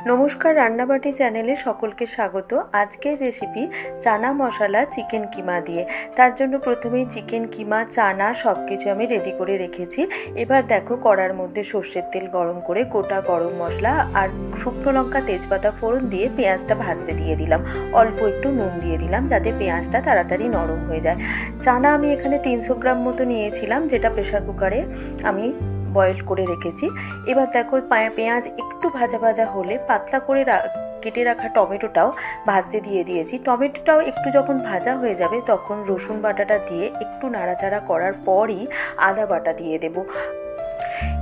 नमस्कार रान्नाबाटी चैनेले सकलके स्वागत। आजकेर रेसिपि चाना मशाला चिकेन किमा दिए। तार जोन्नो प्रथमेई चिकेन किमा चाना सबकिछु आमि रेडी करे रेखेछि। एबार देखो कड़ार मध्य सर्षेर तेल गरम करे गोटा गरम मशला और शुकनो लंका तेजपाता फोड़न दिए पेঁয়াজটা भाजते दिए दिलाम। अल्प एकटु नुन दिए दिलाम जाते पेঁয়াজটা ताड़ाताड़ी नरम हये जाय। चाना आमि एखाने 300 ग्राम मतो नियेछिलाम जेटा प्रेसार कुकारे आमि बয়েল করে রেখেছি। এবার দেখো পেঁয়াজ একটু ভাজা ভাজা হলে পাতলা করে কেটে রাখা টমেটোটাও ভাজতে দিয়ে দিয়েছি। টমেটোটাও একটু যখন ভাজা হয়ে যাবে তখন রসুন বাটাটা দিয়ে একটু নাড়াচাড়া করার পরই আদা বাটা দিয়ে দেব।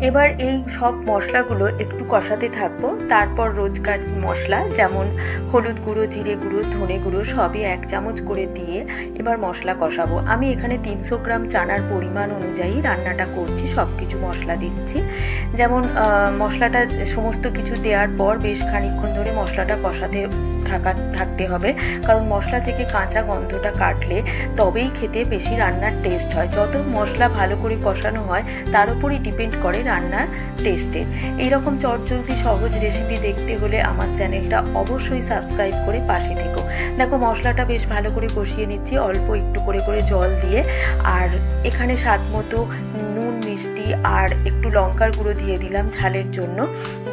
এবার এই সব মশলাগুলো একটু কষাতে থাকবো। তারপর রোজকার মশলা যেমন হলুদ গুঁড়ো, জিরে গুঁড়ো, ধনে গুঁড়ো সবই 1 চামচ করে দিয়ে এবার মশলা কষাবো। আমি এখানে 300 গ্রাম চানার পরিমাণ অনুযায়ী রান্নাটা করছি, সব কিছু মশলা দিচ্ছি। যেমন মশলাটা সমস্ত কিছু দেওয়ার পর বেশ খানিকক্ষণ ধরে মশলাটা কষাতে থাকতে হবে, কারণ মশলা থেকে কাঁচা গন্ধটা কাটলে তবেই খেতে বেশি রান্নার টেস্ট হয়। যত মশলা ভালো করে কষানো হয় তার উপরই ডিপেন্ড করে রান্নার টেস্টের। এইরকম চটজলদি সহজ রেসিপি দেখতে হলে আমার চ্যানেলটা অবশ্যই সাবস্ক্রাইব করে পাশে থেকো। দেখো মশলাটা বেশ ভালো করে কষিয়ে নিচ্ছি অল্প একটু করে জল দিয়ে। আর এখানে স্বাদ মতো নুন, মিষ্টি আর একটু লঙ্কার গুঁড়ো দিয়ে দিলাম ঝালের জন্য।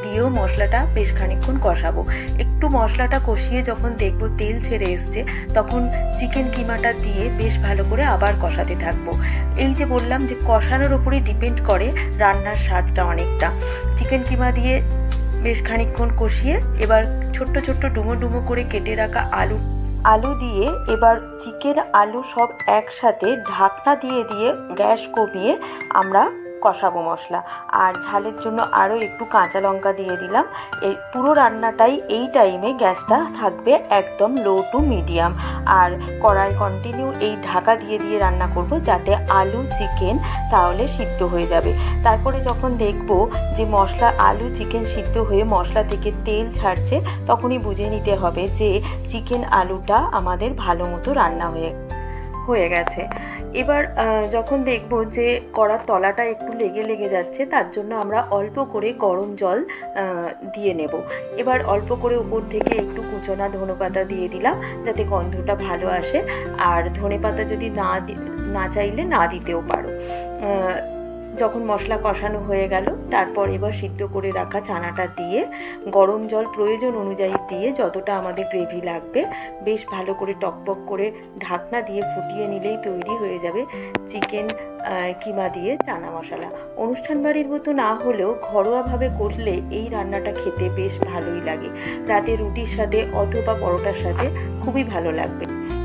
দিয়েও মশলাটা বেশ খানিকক্ষণ কষাবো। একটু মশলাটা কষিয়ে যখন দেখবো তেল ছেড়ে এসছে তখন চিকেন কিমাটা দিয়ে বেশ ভালো করে আবার কষাতে থাকবো। এই যে বললাম যে কষানোর উপরেই ডিপেন্ড করে রান্নার স্বাদটা অনেকটা। চিকেন কিমা দিয়ে বেশ খানিকক্ষণ কষিয়ে এবার ছোট্ট ছোট্ট ডুমো ডুমো করে কেটে রাখা আলু দিয়ে এবার চিকেন আলু সব একসাথে ঢাকনা দিয়ে দিয়ে গ্যাস কমিয়ে আমরা কষাবো মশলা। আর ঝালের জন্য আরও একটু কাঁচা লঙ্কা দিয়ে দিলাম। এই পুরো রান্নাটাই এই টাইমে গ্যাসটা থাকবে একদম লো টু মিডিয়াম। আর কড়াই কন্টিনিউ এই ঢাকা দিয়ে দিয়ে রান্না করব যাতে আলু চিকেন তাহলে সিদ্ধ হয়ে যাবে। তারপরে যখন দেখব যে মশলা আলু চিকেন সিদ্ধ হয়ে মশলা থেকে তেল ছাড়ছে তখনই বুঝে নিতে হবে যে চিকেন আলুটা আমাদের ভালো মতো রান্না হয়ে গেছে। এবার যখন দেখব যে কড়ার তলাটা একটু লেগে যাচ্ছে তার জন্য আমরা অল্প করে গরম জল দিয়ে নেব। এবার অল্প করে উপর থেকে একটু কুচোনা ধনেপাতা দিয়ে দিলাম যাতে গন্ধটা ভালো আসে। আর ধনেপাতা যদি না চাইলে না দিতেও পারো। যখন মশলা কষানো হয়ে গেল তারপর এবার সিদ্ধ করে রাখা চানাটা দিয়ে গরম জল প্রয়োজন অনুযায়ী দিয়ে যতটা আমাদের গ্রেভি লাগবে বেশ ভালো করে টকবক করে ঢাকনা দিয়ে ফুটিয়ে নিলেই তৈরি হয়ে যাবে চিকেন কিমা দিয়ে চানা মশলা। অনুষ্ঠান বাড়ির মতো না হলেও ঘরোয়াভাবে করলে এই রান্নাটা খেতে বেশ ভালোই লাগে। রাতে রুটির সাথে অথবা পরোটার সাথে খুবই ভালো লাগবে।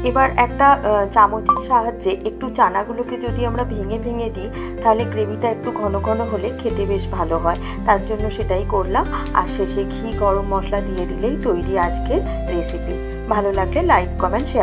এবার একটা চামচের সাহায্যে একটু চানাগুলোকে যদি আমরা ভেঙে ভেঙে দিই তাহলে গ্রেভিটা একটু ঘন ঘন হলে খেতে বেশ ভালো হয়। তার জন্য সেটাই করলাম। আর শেষে ঘি গরম মশলা দিয়ে দিলেই তৈরি আজকের রেসিপি। ভালো লাগলে লাইক, কমেন্ট, শেয়ার।